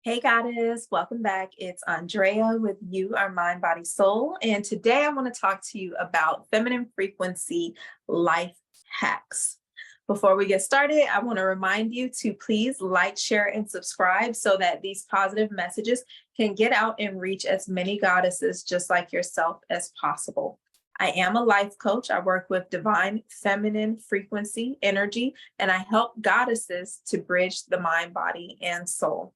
Hey Goddess, welcome back. It's Andrea with You Are Mind, Body, Soul. And today I want to talk to you about feminine frequency life hacks. Before we get started, I want to remind you to please like, share, and subscribe so that these positive messages can get out and reach as many goddesses just like yourself as possible. I am a life coach. I work with divine feminine frequency energy, and I help goddesses to bridge the mind, body, and soul.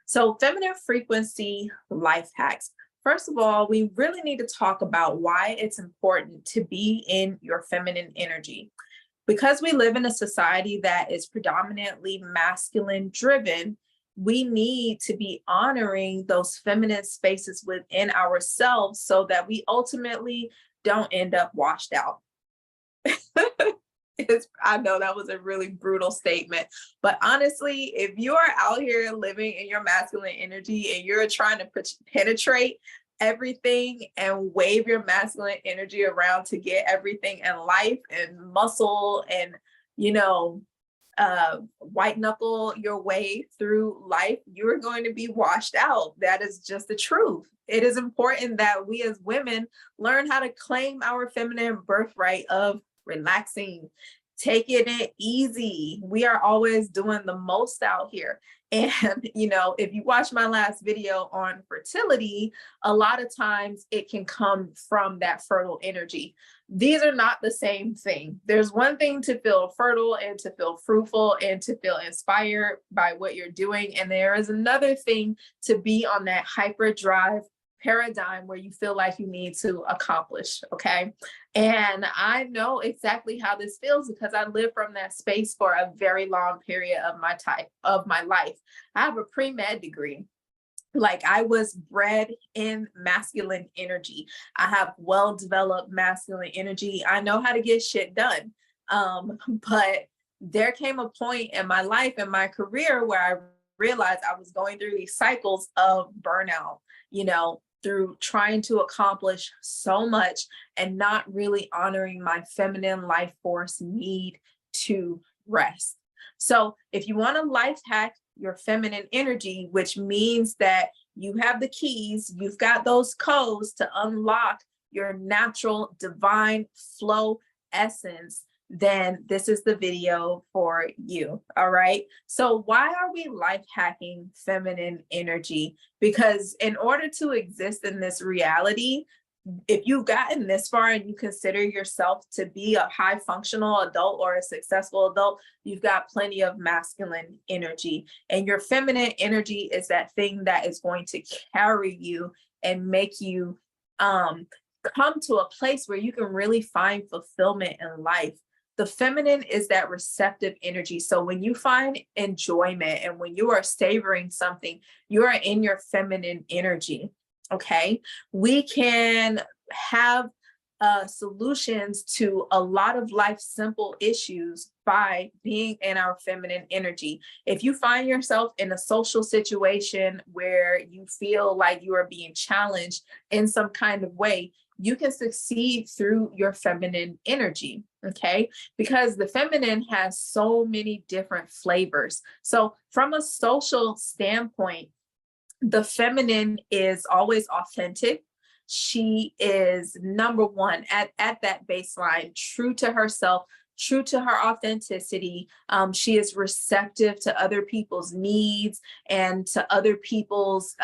So, feminine frequency life hacks. First of all, we really need to talk about why it's important to be in your feminine energy. Because we live in a society that is predominantly masculine driven, we need to be honoring those feminine spaces within ourselves so that we ultimately don't end up washed out. I know that was a really brutal statement, but honestly, if you are out here living in your masculine energy and you're trying to penetrate everything and wave your masculine energy around to get everything in life and muscle and, you know, white knuckle your way through life, you're going to be washed out. That is just the truth. It is important that we as women learn how to claim our feminine birthright of relaxing, taking it easy. We are always doing the most out here. And, if you watch my last video on fertility, a lot of times it can come from that fertile energy. These are not the same thing. There's one thing to feel fertile and to feel fruitful and to feel inspired by what you're doing. And there is another thing to be on that hyperdrive paradigm where you feel like you need to accomplish. Okay. And I know exactly how this feels because I lived from that space for a very long period of my life. I have a pre-med degree. Like, I was bred in masculine energy. I have well-developed masculine energy. I know how to get shit done. But there came a point in my life and my career where I realized I was going through these cycles of burnout, through trying to accomplish so much and not really honoring my feminine life force need to rest. So if you want to life hack your feminine energy, which means that you have the keys, you've got those codes to unlock your natural divine flow essence, then this is the video for you. All right. So why are we life hacking feminine energy? Because in order to exist in this reality, if you've gotten this far and you consider yourself to be a high functional adult or a successful adult, you've got plenty of masculine energy. And your feminine energy is that thing that is going to carry you and make you come to a place where you can really find fulfillment in life. The feminine is that receptive energy. So when you find enjoyment and when you are savoring something, you are in your feminine energy. Okay. We can have solutions to a lot of life's simple issues by being in our feminine energy. If you find yourself in a social situation where you feel like you are being challenged in some kind of way, you can succeed through your feminine energy. Okay. Because the feminine has so many different flavors. So from a social standpoint, the feminine is always authentic. She is number one at that baseline, true to herself, true to her authenticity. She is receptive to other people's needs and to other people's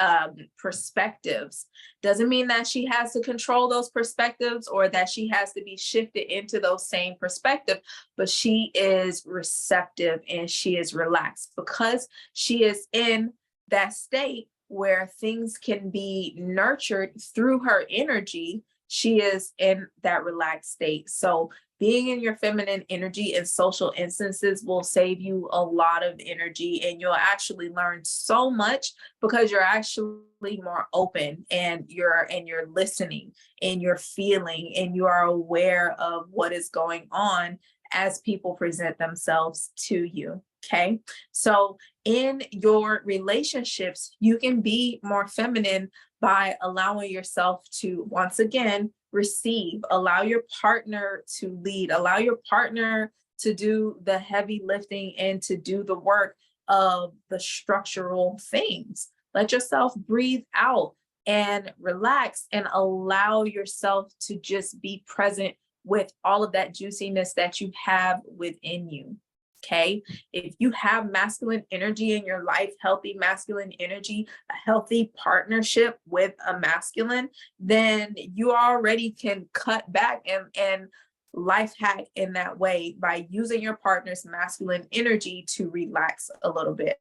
perspectives. Doesn't mean that she has to control those perspectives or that she has to be shifted into those same perspectives, but she is receptive and she is relaxed because she is in that state where things can be nurtured through her energy. She is in that relaxed state. So being in your feminine energy in social instances will save you a lot of energy, and you'll actually learn so much because you're actually more open and you're listening and you're feeling and you are aware of what is going on as people present themselves to you. Okay. So in your relationships, you can be more feminine by allowing yourself to, once again, receive, allow your partner to lead, allow your partner to do the heavy lifting and to do the work of the structural things. Let yourself breathe out and relax and allow yourself to just be present with all of that juiciness that you have within you. Okay. If you have masculine energy in your life, healthy masculine energy, a healthy partnership with a masculine, then you already can cut back and life hack in that way by using your partner's masculine energy to relax a little bit.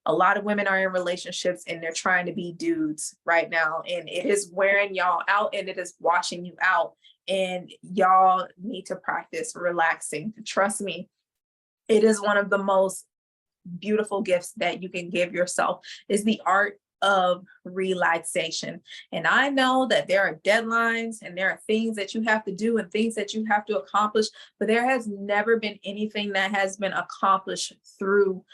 A lot of women are in relationships and they're trying to be dudes right now, and it is wearing y'all out and it is washing you out. And y'all need to practice relaxing. Trust me, it is one of the most beautiful gifts that you can give yourself, is the art of relaxation. And I know that there are deadlines and there are things that you have to do and things that you have to accomplish, but there has never been anything that has been accomplished through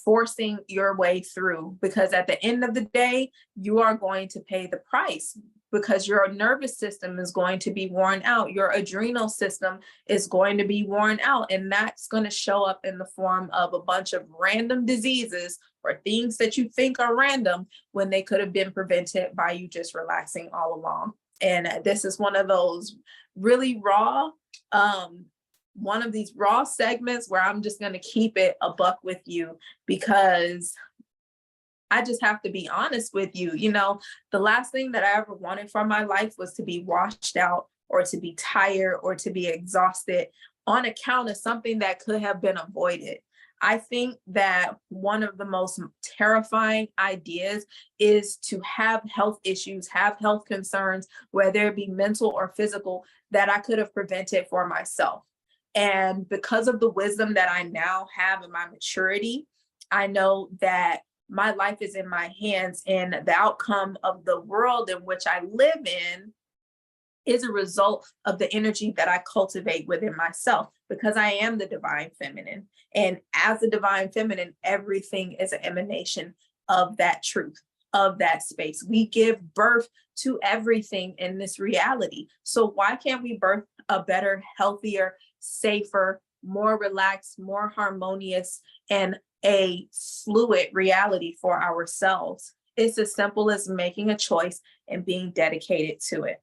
forcing your way through, because at the end of the day, you are going to pay the price, because your nervous system is going to be worn out. Your adrenal system is going to be worn out. And that's going to show up in the form of a bunch of random diseases or things that you think are random when they could have been prevented by you just relaxing all along. And this is one of those really raw, one of these raw segments where I'm just going to keep it a buck with you, because I just have to be honest with you. You know, the last thing that I ever wanted from my life was to be washed out or to be tired or to be exhausted on account of something that could have been avoided. I think that one of the most terrifying ideas is to have health issues, have health concerns, whether it be mental or physical, that I could have prevented for myself. And because of the wisdom that I now have in my maturity, I know that my life is in my hands, and the outcome of the world in which I live in is a result of the energy that I cultivate within myself, because I am the divine feminine. And as the divine feminine, everything is an emanation of that truth, of that space. We give birth to everything in this reality. So why can't we birth a better, healthier, safer, more relaxed, more harmonious, and a fluid reality for ourselves? It's as simple as making a choice and being dedicated to it.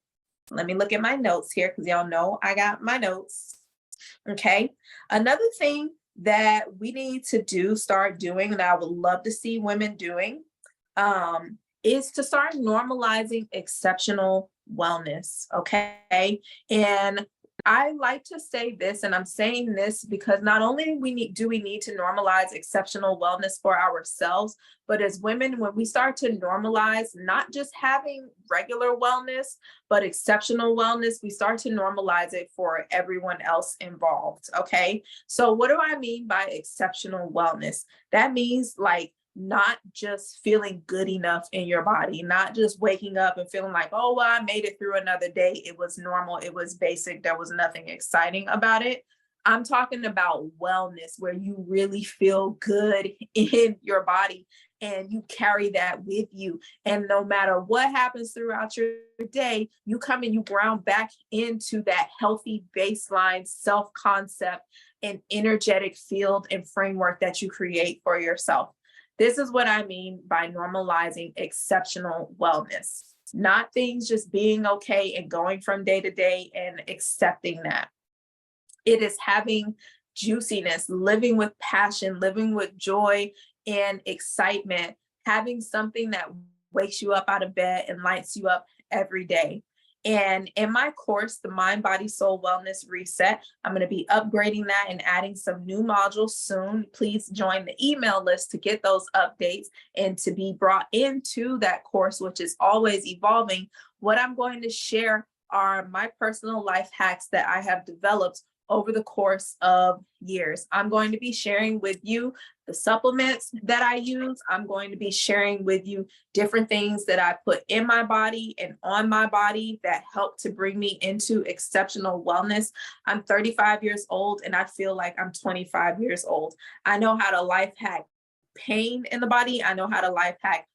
Let me look at my notes here, because y'all know I got my notes. Okay. Another thing that we need to start doing, and I would love to see women doing, is to start normalizing exceptional wellness. Okay. And I like to say this, and I'm saying this because not only do we need to normalize exceptional wellness for ourselves, but as women, when we start to normalize not just having regular wellness, but exceptional wellness, we start to normalize it for everyone else involved. Okay. So what do I mean by exceptional wellness? That means like not just feeling good enough in your body, not just waking up and feeling like, oh, well, I made it through another day. It was normal. It was basic. There was nothing exciting about it. I'm talking about wellness, where you really feel good in your body and you carry that with you. And no matter what happens throughout your day, you come and you ground back into that healthy baseline self-concept and energetic field and framework that you create for yourself. This is what I mean by normalizing exceptional wellness, not things just being okay and going from day to day and accepting that. It is having juiciness, living with passion, living with joy and excitement, having something that wakes you up out of bed and lights you up every day. And in my course, the Mind, Body, Soul Wellness Reset, I'm going to be upgrading that and adding some new modules soon. Please join the email list to get those updates and to be brought into that course, which is always evolving. What I'm going to share are my personal life hacks that I have developed over the course of years. I'm going to be sharing with you the supplements that I use. I'm going to be sharing with you different things that I put in my body and on my body that help to bring me into exceptional wellness. I'm 35 years old and I feel like I'm 25 years old. I know how to life hack pain in the body. I know how to life hack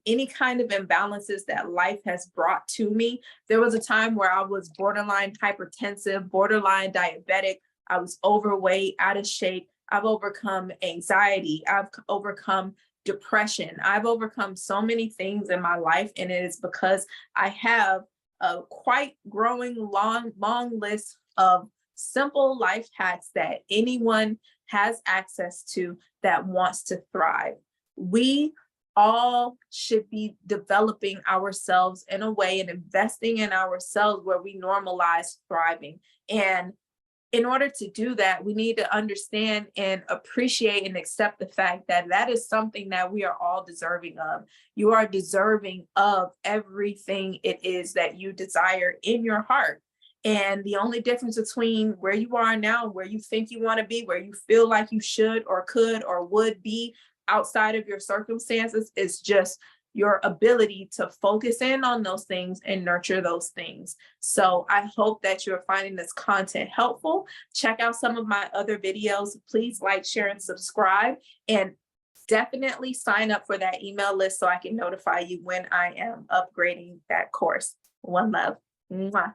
any kind of imbalances that life has brought to me. There was a time where I was borderline hypertensive, borderline diabetic. I was overweight, out of shape. I've overcome anxiety. I've overcome depression. I've overcome so many things in my life, and it is because I have a quite growing long list of simple life hacks that anyone has access to that wants to thrive. We all should be developing ourselves in a way and investing in ourselves where we normalize thriving. And in order to do that, we need to understand and appreciate and accept the fact that that is something that we are all deserving of. You are deserving of everything it is that you desire in your heart. And the only difference between where you are now, where you think you want to be, where you feel like you should or could or would be outside of your circumstances is just your ability to focus in on those things and nurture those things. So I hope that you're finding this content helpful. Check out some of my other videos. Please like, share, and subscribe. And definitely sign up for that email list so I can notify you when I am upgrading that course. One love. Mwah.